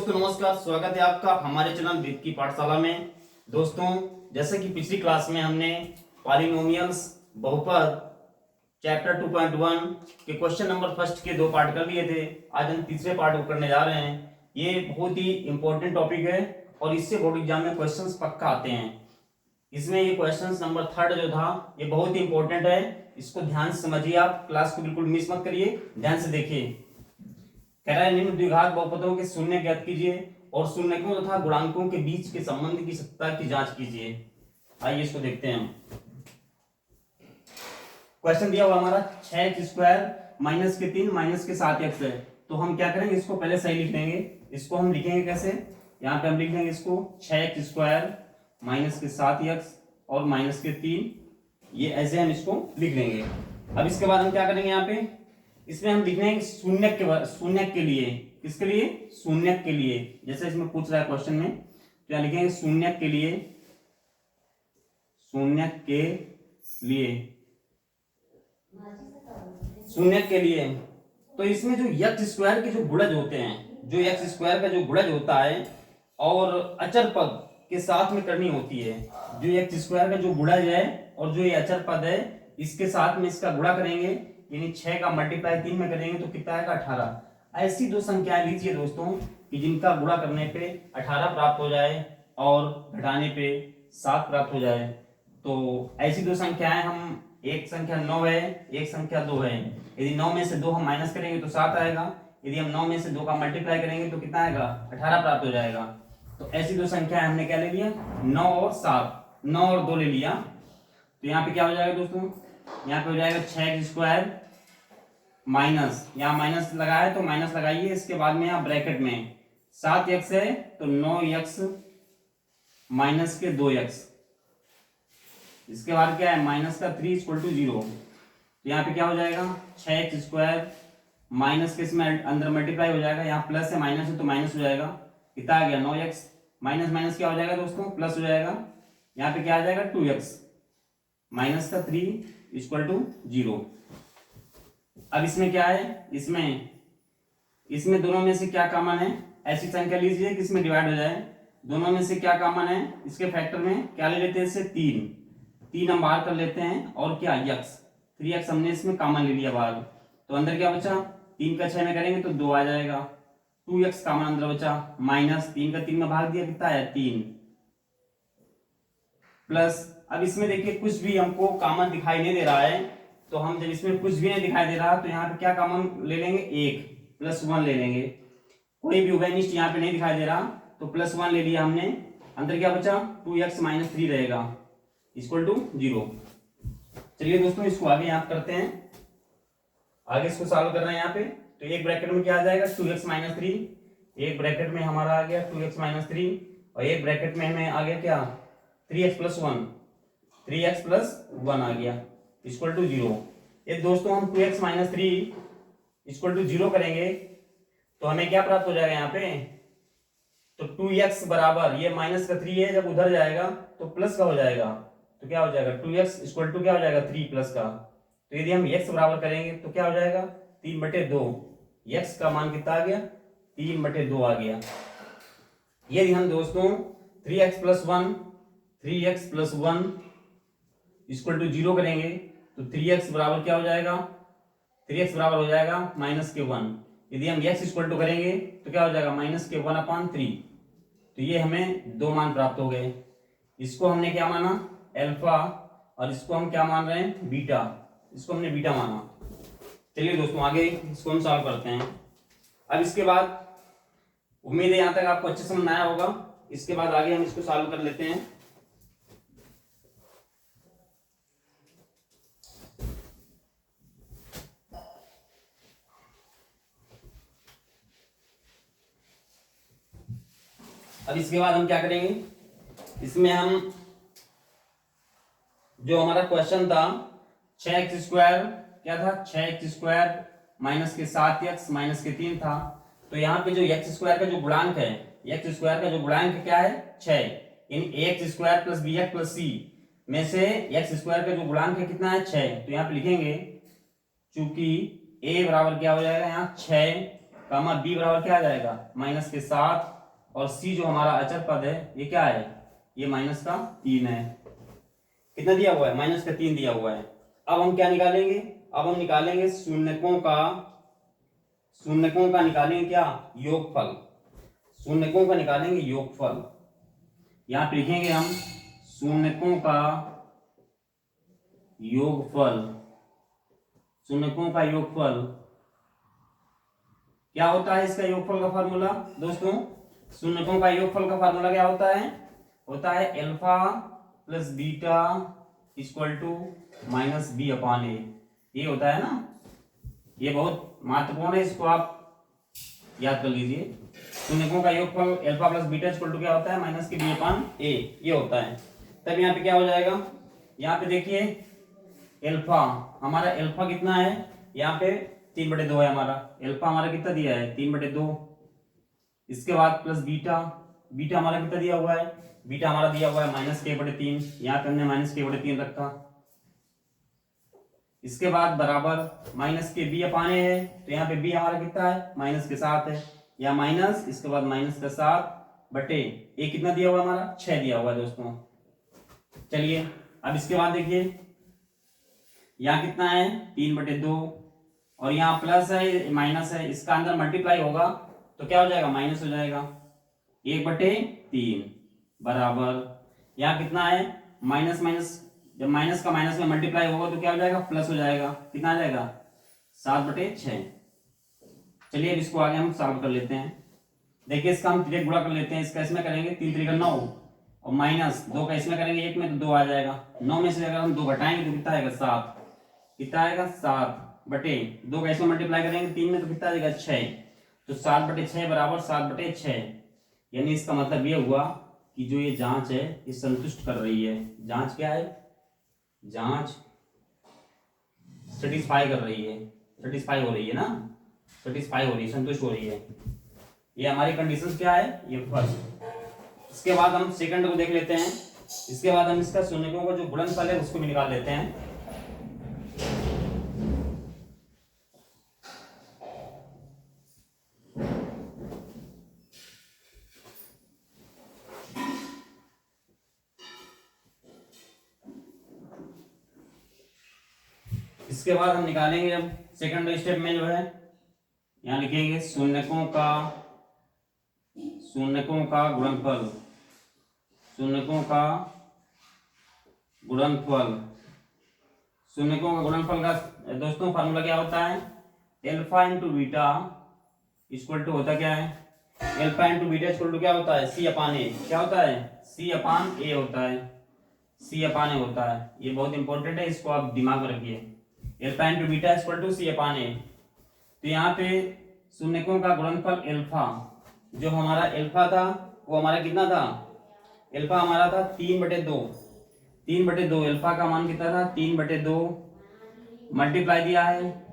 दोस्तों नमस्कार, स्वागत है आपका हमारे चैनल विद की पाठशाला में। दोस्तों जैसे कि पिछली क्लास में हमने पॉलिनोमियल्स बहुपद चैप्टर 2.1 के क्वेश्चन नंबर फर्स्ट के 2 पार्ट कर लिए थे। आज हम तीसरे पार्ट को करने जा रहे हैं। ये बहुत ही इंपॉर्टेंट टॉपिक है और इससे बोर्ड एग्जाम में क्वेश्चंस पक्का आते हैं। इसमें ये क्वेश्चन नंबर 3 जो था ये बहुत ही इंपॉर्टेंट है। इसको ध्यान से समझिए, आप क्लास को बिल्कुल मिस मत करिए, ध्यान से देखिए। कह रहा है निम्न द्विघात बहुपदों के शून्य ज्ञात कीजिए और शून्यकों तथा गुणांकों के बीच के संबंध की सत्ता की जांच कीजिए। आइए इसको देखते हैं हम। क्वेश्चन दिया हुआ हमारा 6x² माइनस के 3 माइनस के 7x है। तो हम क्या करेंगे, इसको पहले सही लिख लेंगे। इसको हम लिखेंगे कैसे, यहाँ पे हम लिख लेंगे इसको 6x² माइनस के 7x और माइनस के 3, ये ऐसे हम इसको लिख लेंगे। अब इसके बाद हम क्या करेंगे, यहाँ पे इसमें हम लिख लेंगे शून्य के लिए। किसके लिए? शून्य के लिए। जैसे इसमें पूछ रहा है क्वेश्चन में, तो यहाँ लिखेंगे शून्य के लिए, शून्य के लिए, शून्य के लिए। तो इसमें जो x² के जो गुणज होते हैं, जो x² का जो गुणज होता है और अचर पद के साथ में करनी होती है। जो x² का जो गुणज है और जो ये अचर पद है, इसके साथ में इसका गुणा करेंगे, यानी 6 का मल्टीप्लाई 3 में करेंगे तो कितना आएगा 18। ऐसी दो संख्याएं लीजिए दोस्तों कि जिनका गुणा करने पे 18 प्राप्त हो जाए और घटाने पे 7 प्राप्त हो जाए। तो ऐसी दो संख्याएं हम, एक संख्या 9 है, एक संख्या 2 है। यदि 9 में से 2 हम माइनस करेंगे तो 7 आएगा। यदि हम 9 में से 2 का मल्टीप्लाई करेंगे तो कितना आएगा 18 प्राप्त हो जाएगा। तो ऐसी दो संख्याएं हमने क्या ले लिया, 9 और 7, 9 और 2 ले लिया। तो यहाँ पे क्या हो जाएगा दोस्तों, यहाँ पे हो जाएगा 6x² माइनस, यहाँ माइनस लगाया तो माइनस लगाइए, इसके बाद में यहाँ ब्रैकेट में 7x है तो 9x माइनस के 2x, इसके बाद क्या है माइनस का 3 इक्वल टू 0। तो यहाँ पे क्या हो जाएगा 6x² माइनस के इसमें अंदर मल्टीप्लाई हो जाएगा, यहाँ प्लस है माइनस है तो माइनस हो जाएगा। कितना आ गया 9x माइनस माइनस क्या हो जाएगा दोस्तों, प्लस हो जाएगा। यहाँ पे क्या आ जाएगा 2x माइनस का 3 इक्वल टू 0। अब इसमें क्या है, इसमें दोनों में से क्या कॉमन है, ऐसी संख्या लीजिए कि इसमें डिवाइड हो जाए। दोनों में से क्या कॉमन है, इसके फैक्टर में क्या ले लेते हैं, इससे 3 हम बाहर कर लेते हैं और क्या x 3x हमने इसमें कॉमन ले लिया बाहर। तो अंदर क्या बचा, 3 का 6 में करेंगे तो 2 आ जाएगा, 2x कॉमन अंदर बचा, माइनस 3 का 3 में भाग दिया कितना है 3, प्लस। अब इसमें देखिए कुछ भी हमको कॉमन दिखाई नहीं दे रहा है, तो हम जब इसमें कुछ भी नहीं दिखाई दे रहा तो यहाँ पे क्या कॉमन ले लेंगे, 1 प्लस 1 ले लेंगे। कोई भी उभयनिष्ठ यहाँ पे नहीं दिखाई दे रहा तो प्लस 1 ले लिया हमने। अंदर क्या बचा 2x माइनस 3 रहेगा इक्वल टू 0। चलिए दोस्तों इसको आगे यहाँ करते हैं, आगे इसको सॉल्व कर रहे हैं यहाँ पे। तो एक ब्रैकेट में क्या आ जाएगा 2x माइनस 3, एक ब्रैकेट में हमारा आ गया 2x माइनस 3 और एक ब्रैकेट में हमें आ गया क्या 3x प्लस 1, 3x प्लस 1 आ गया इक्वल टू 0। ये दोस्तों हम 2x माइनस 3 इक्वल टू 0 करेंगे तो हमें क्या प्राप्त हो जाएगा यहाँ पे, तो 2x बराबर, ये माइनस का 3 है, जब उधर जाएगा तो प्लस का हो जाएगा, तो क्या हो जाएगा 2x इक्वल टू क्या हो जाएगा 3 प्लस का। तो यदि हम x बराबर करेंगे तो क्या हो जाएगा 3/2, x का मान कितना आ गया 3/2 आ गया। यदि हम दोस्तों 3x प्लस 1 इक्वल टू 0 करेंगे तो 3x बराबर क्या हो जाएगा, 3x बराबर हो जाएगा माइनस के 1। यदि हम x इक्वल टू करेंगे तो क्या हो जाएगा माइनस के 1/3। तो ये हमें 2 मान प्राप्त हो गए। इसको हमने क्या माना अल्फा और इसको हम क्या मान रहे हैं बीटा, इसको हमने बीटा माना। चलिए दोस्तों आगे इसको हम सॉल्व करते हैं। अब इसके बाद उम्मीद है यहाँ तक आपको अच्छे समझ आया होगा। इसके बाद आगे हम इसको सॉल्व कर लेते हैं। अब इसके बाद हम क्या करेंगे, इसमें हम जो हमारा क्वेश्चन था 6x² क्या था, 6x² माइनस के 7x माइनस के 3 था। तो यहाँ पे जो x² का जो गुणांक है, x² का जो गुणांक क्या है 6, यानी ax² plus bx plus c में से x² का जो गुणांक है कितना है 6। तो यहाँ पे लिखेंगे चूंकि a बराबर क्या हो जाएगा यहाँ 6 कामा बी बराबर क्या आ जाएगा, माइनस के 7, और सी जो हमारा अचर पद है ये क्या है, ये माइनस का 3 है। कितना दिया हुआ है, माइनस का 3 दिया हुआ है। अब हम क्या निकालेंगे, अब हम निकालेंगे शून्यकों का निकालेंगे क्या, योगफल। शून्यकों का निकालेंगे योगफल। यहां पे लिखेंगे हम शून्यकों का योगफल। शून्यकों का योगफल क्या होता है, इसका योगफल का फार्मूला दोस्तों, शून्यकों का योगफल का फार्मूला क्या होता है alpha plus beta equal to minus B upon A. ये होता है ना, ये बहुत महत्वपूर्ण है, इसको आप याद कर लीजिए। शून्यकों का योगफल alpha plus beta equal to क्या होता है, माइनस के बी अपान ए, ये होता है। तब यहाँ पे क्या हो जाएगा, यहाँ पे देखिए अल्फा, हमारा अल्फा कितना है, यहाँ पे 3/2 है हमारा अल्फा, हमारा कितना दिया है 3/2। इसके बाद प्लस बीटा, बीटा हमारा कितना दिया हुआ है, बीटा हमारा दिया हुआ है -k/3, यहाँ पे हमने -k/3 रखा। इसके बाद बराबर माइनस के बी अपान ए है, तो यहाँ पे बी हमारा कितना है माइनस के 7 है, या माइनस इसके बाद माइनस का 7 बटे ए कितना दिया हुआ है हमारा 6 दिया हुआ है दोस्तों। चलिए अब इसके बाद देखिए यहाँ कितना है 3/2, और यहाँ प्लस है माइनस है, इसका अंदर मल्टीप्लाई होगा तो क्या हो जाएगा, माइनस हो जाएगा 1/3 बराबर, यहाँ कितना है माइनस माइनस, जब माइनस का माइनस में मल्टीप्लाई होगा तो क्या हो जाएगा, प्लस हो जाएगा, कितना आ जाएगा 7/6। चलिए अब इसको आगे हम सॉल्व कर लेते हैं। देखिए इसका हम direct गुणा कर लेते हैं, इसका इसमें करेंगे 3 3 9, और माइनस 2 का इसमें करेंगे 1 में तो 2 आ जाएगा, 9 में से अगर हम 2 घटाएंगे तो कितना आएगा 7, कितना आएगा 7 बटे 2 का इसमें मल्टीप्लाई करेंगे 3 में तो कितना आएगा 6, तो 7/6 बराबर 7/6। यानी इसका मतलब ये हुआ कि जो ये जांच है ये संतुष्ट कर रही है। जांच क्या है, जांच सेटिस्फाई कर रही है, सेटिस्फाई हो रही है ना, सेटिस्फाई हो रही है, संतुष्ट हो रही है। ये हमारी कंडीशन क्या है, ये फर्स्ट। इसके बाद हम सेकंड को देख लेते हैं। इसके बाद हम इसका शून्यकों का जो गुणनफल है उसको भी निकाल लेते हैं। इसके बाद हम निकालेंगे, अब सेकंड स्टेप में जो है यहाँ लिखेंगे शून्यकों का गुणनफल, शून्यकों का गुणनफल। शून्यकों का गुणनफल का दोस्तों फार्मूला क्या होता है, alpha into beta equal to होता क्या है, alpha into beta equal to क्या होता है, सी अपान ए। क्या होता है, सी अपान ए होता है, सी अपान ए होता है। ये बहुत इंपॉर्टेंट है, इसको आप दिमाग में रखिए, alpha into beta equal to C upon A. तो यहाँ पे शून्यकों का गुणनफल अल्फा, जो हमारा अल्फा था वो हमारा कितना था, अल्फा हमारा था 3/2, 3/2 अल्फा का मान कितना था 3/2 मल्टीप्लाई दिया है,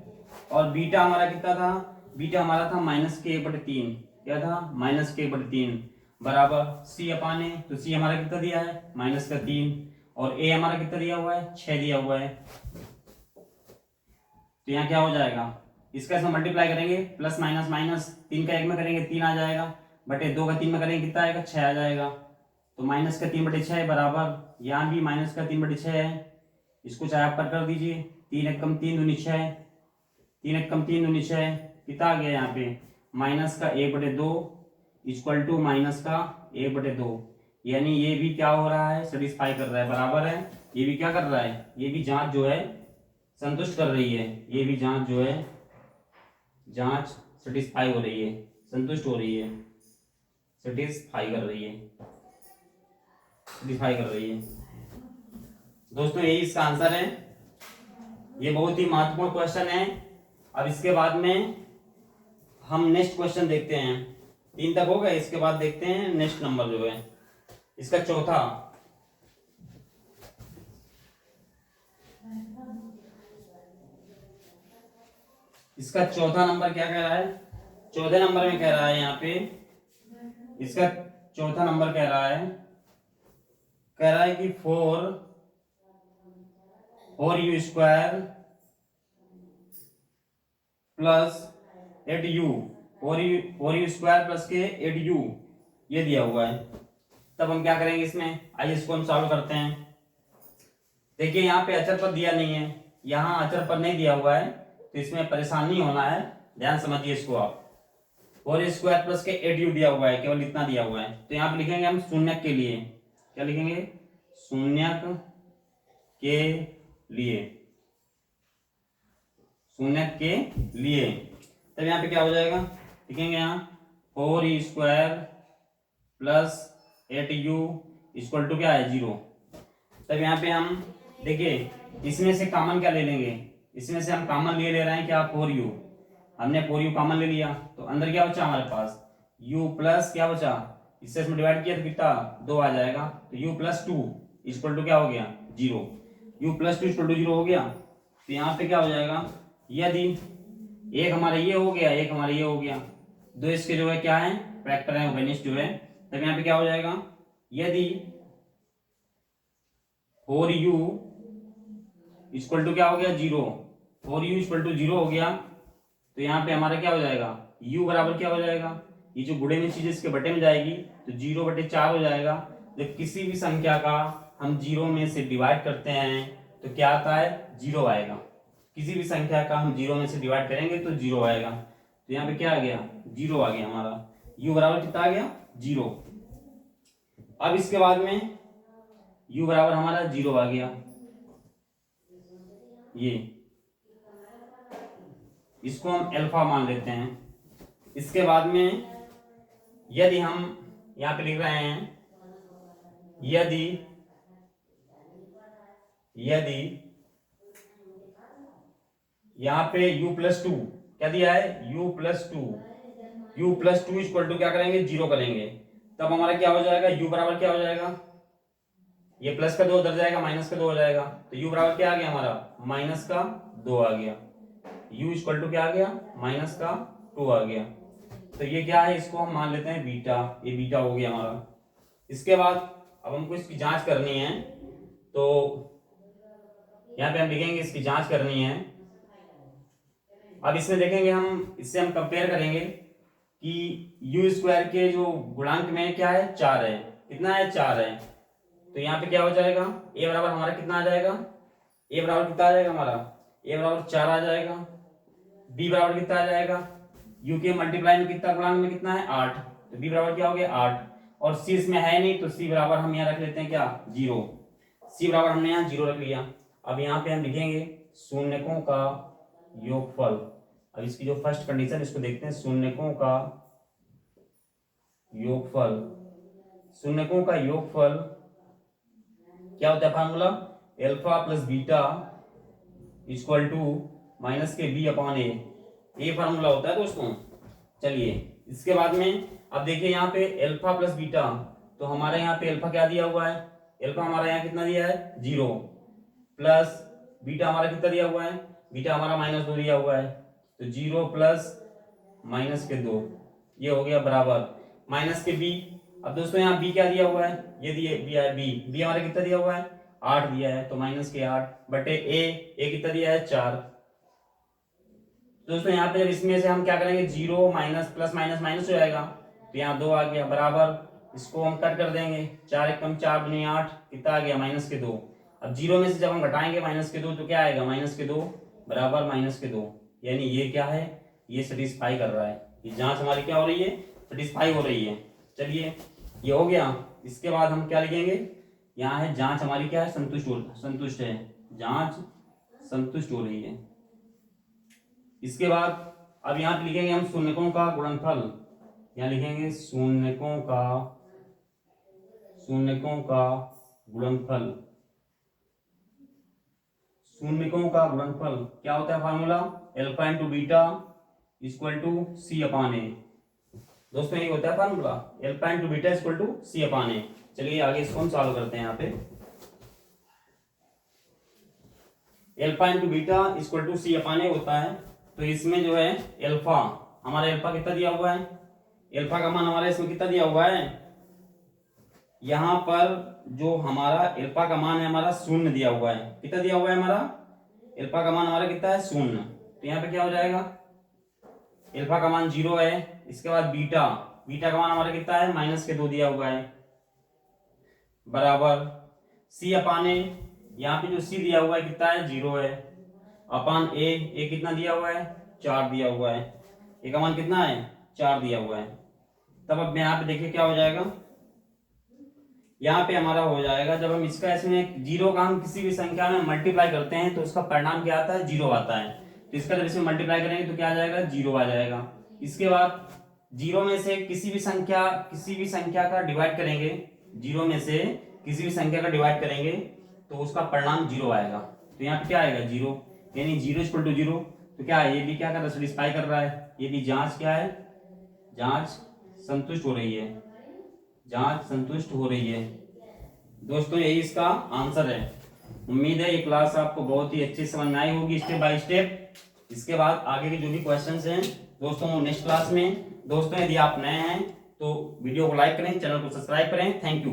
और बीटा हमारा कितना था, बीटा हमारा था -k/3, क्या था -k/3 बराबर सी अपान ए। तो सी हमारा कितना दिया है -3, और ए हमारा कितना दिया हुआ है 6 दिया हुआ है। तो यहाँ क्या हो जाएगा, इसका इसमें मल्टीप्लाई करेंगे, प्लस माइनस माइनस 3 का 1 में करेंगे 3 आ जाएगा, बटे 2 का 3 में करेंगे कितना आएगा 6 आ जाएगा। तो -3/6 बराबर, यहाँ भी -3/6 है, इसको चाहे आप कर दीजिए, 3 1 कम 3 दूनी 6, 3 1 कम 3 दूनी 6, कितना आ गया यहाँ पे -1/2 इक्वल टू -1/2। यानी ये भी क्या हो रहा है, सेटिस्फाई कर रहा है, बराबर है। ये भी क्या कर रहा है, ये भी जांच जो है संतुष्ट कर रही है, ये भी जांच जो है जांच सेटिस्फाई हो रही है, संतुष्ट हो रही है, सेटिस्फाई कर रही है, सेटिस्फाई कर रही है। दोस्तों यही इसका आंसर है। ये बहुत ही महत्वपूर्ण क्वेश्चन है। अब इसके बाद में हम नेक्स्ट क्वेश्चन देखते हैं। 3 तक हो गए, इसके बाद देखते हैं नेक्स्ट नंबर जो है इसका चौथा। इसका चौथा नंबर क्या कह रहा है, चौथे नंबर में कह रहा है, यहाँ पे इसका चौथा नंबर कह रहा है कि 4u² plus 8u four you square plus के 8u ये दिया हुआ है। तब हम क्या करेंगे इसमें, आइए इसको हम सॉल्व करते हैं। देखिए यहाँ पे अचर पद दिया नहीं है, यहाँ अचर पद नहीं दिया हुआ है, तो इसमें परेशान नहीं होना है, ध्यान समझिए इसको आप। फोर स्क्वायर प्लस के 8u दिया हुआ है, केवल इतना दिया हुआ है। तो यहाँ पे लिखेंगे हम शून्यक के लिए, क्या लिखेंगे, शून्यक के लिए, शून्यक के लिए। तब यहाँ पे क्या हो जाएगा, लिखेंगे यहाँ four square plus 8u equal to क्या है, 0। तब यहाँ पे हम देखिए इसमें से कॉमन क्या ले लेंगे, इसमें से हम कॉमन ले रहे हैं क्या, 4u। हमने 4u कॉमन ले लिया, तो अंदर क्या बचा हमारे पास, u प्लस क्या बचा, इससे इसमें डिवाइड किया तो कितना 2 आ जाएगा। तो u प्लस 2 इक्वल टू क्या हो गया, 0। u प्लस 2 इक्वल टू 0 हो गया। तो यहाँ पे क्या हो जाएगा, यदि एक हमारा ये हो गया, एक हमारा ये हो गया, दो इसके जो है क्या है, फैक्टर है, वेनिस जो है। तब यहाँ पे क्या हो जाएगा, यदि 4u इक्वल टू क्या हो गया, 0, 4u इक्वल टू 0 हो गया, तो यहाँ पे हमारा क्या हो जाएगा, u बराबर क्या हो जाएगा, ये जो गुणे में चीज इसके बटे में जाएगी तो 0/4 हो जाएगा। जब किसी भी संख्या का हम 0 में से डिवाइड करते हैं तो क्या आता है, 0 आएगा। किसी भी संख्या का हम 0 में से डिवाइड करेंगे तो 0 आएगा। तो यहाँ पे क्या आ गया, 0 आ गया हमारा, u बराबर कितना आ गया, 0। अब इसके बाद में u बराबर हमारा 0 आ गया, ये इसको हम अल्फा मान लेते हैं। इसके बाद में यदि हम यहाँ पे लिख रहे हैं, यदि यहाँ पे u प्लस 2 क्या दिया है, u प्लस 2 इक्वल टू क्या करेंगे, 0 करेंगे। तब हमारा क्या हो जाएगा, u बराबर क्या हो जाएगा, ये प्लस का 2 उधर जाएगा, माइनस का 2 हो जाएगा। तो u बराबर क्या आ गया हमारा, माइनस का 2 आ गया। u इक्वल टू क्या आ गया, माइनस का 2 आ गया। तो ये क्या है, इसको हम मान लेते हैं बीटा, ये बीटा हो गया हमारा। इसके बाद अब हमको इसकी जांच करनी है, तो यहाँ पे हम लिखेंगे इसकी जांच करनी है। अब इसमें देखेंगे हम, इससे हम कंपेयर करेंगे कि u स्क्वायर के जो गुणांक में क्या है, 4 है, कितना है, 4 है। तो यहाँ पे क्या हो जाएगा, a बराबर हमारा कितना आ जाएगा, a बराबर कितना आ जाएगा हमारा, a बराबर 4 आ जाएगा। b बराबर कितना आ जाएगा, u के मल्टीप्लाई में कितना, गुणांक में कितना है, 8। तो b बराबर क्या हो गया, 8। और c इसमें है नहीं, तो c बराबर हम यहाँ रख लेते हैं क्या, 0। c बराबर हमने यहाँ 0 रख लिया। अब यहाँ पे हम लिखेंगे शून्यकों का योगफल। अब इसकी जो फर्स्ट कंडीशन, इसको देखते हैं, शून्यकों का योगफल। शून्यकों का योगफल क्या होता है, formula alpha plus beta equal to minus के b अपॉन a, ये फार्मूला होता है दोस्तों। चलिए इसके बाद में अब देखिए यहाँ पे अल्फा प्लस बीटा, तो हमारे यहाँ पे अल्फा क्या दिया हुआ है, अल्फा हमारा यहाँ कितना दिया है, 0, प्लस बीटा हमारा कितना दिया हुआ है, बीटा हमारा -2 दिया हुआ है। तो 0 प्लस -2, ये हो गया बराबर माइनस के b। अब दोस्तों यहाँ b क्या दिया हुआ है, ये दिया है b हमारा कितना दिया हुआ है, 8 दिया है, तो -8 बटे a कितना दिया है, 4। दोस्तों यहाँ पे जब इसमें से हम क्या करेंगे, 0 माइनस प्लस माइनस माइनस हो जाएगा, तो यहाँ 2 आ गया बराबर, इसको हम कट कर देंगे, 4 एकम 4 दूनी 8, कितना आ गया, -2। अब 0 में से जब हम घटाएंगे -2 तो क्या आएगा, -2 बराबर -2। यानी ये क्या है, ये सेटिस्फाई कर रहा है, ये जांच हमारी क्या हो रही है, सेटिस्फाई हो रही है। चलिए ये हो गया। इसके बाद हम क्या लिखेंगे, यहाँ है जांच हमारी क्या है, संतुष्ट है, जांच संतुष्ट हो रही है। इसके बाद अब यहाँ पे लिखेंगे हम शून्यकों का गुणनफल, यहाँ लिखेंगे शून्यकों का गुणनफल। शून्यकों का गुणनफल क्या होता है, formula alpha into beta equal to C upon A. दोस्तों ये होता है formula alpha into beta equal to C upon A. चलिए आगे इसको हम सॉल्व करते हैं। यहाँ पे alpha into beta equal to C upon A होता है, तो इसमें जो है अल्फा, हमारा अल्फा कितना दिया हुआ है, अल्फा का मान हमारा इसमें कितना दिया हुआ है, यहाँ पर जो हमारा अल्फा का मान है हमारा 0 दिया हुआ है। कितना दिया हुआ है हमारा, अल्फा का मान हमारा कितना है, 0। तो यहाँ पे क्या हो जाएगा, अल्फा का मान 0 है, इसके बाद बीटा, बीटा का मान हमारा कितना है, माइनस के 2 दिया हुआ है, बराबर सी अपान ए, यहाँ पे जो सी दिया हुआ है कितना है, 0 है, अपान ए कितना दिया हुआ है, 4 दिया हुआ है, ए का मान कितना है, 4 दिया हुआ है। तब अब यहाँ पे देखिए क्या हो जाएगा, यहाँ पे हमारा हो जाएगा, जब हम इसका इसमें 0 का हम किसी भी संख्या में मल्टीप्लाई करते हैं तो उसका परिणाम क्या आता है, 0 आता है। तो इसका जब इसमें मल्टीप्लाई करेंगे तो क्या आ जाएगा, 0 आ जाएगा। इसके बाद 0 में से किसी भी संख्या का डिवाइड करेंगे, 0 में से किसी भी संख्या का डिवाइड करेंगे तो उसका परिणाम 0 आएगा। तो यहाँ पे क्या आएगा, 0, यानी 0 = 0। तो क्या है, ये भी क्या कर रहा है, सेटिस्फाई कर रहा है, ये भी जांच क्या है, जांच संतुष्ट हो रही है, जांच संतुष्ट हो रही है। दोस्तों यही इसका आंसर है। उम्मीद है ये क्लास आपको बहुत ही अच्छी समझ में आई होगी स्टेप बाय स्टेप। इसके बाद आगे के जो भी क्वेश्चंस हैं दोस्तों वो नेक्स्ट क्लास में। दोस्तों यदि आप नए हैं तो वीडियो को लाइक करें, चैनल को सब्सक्राइब करें। Thank you.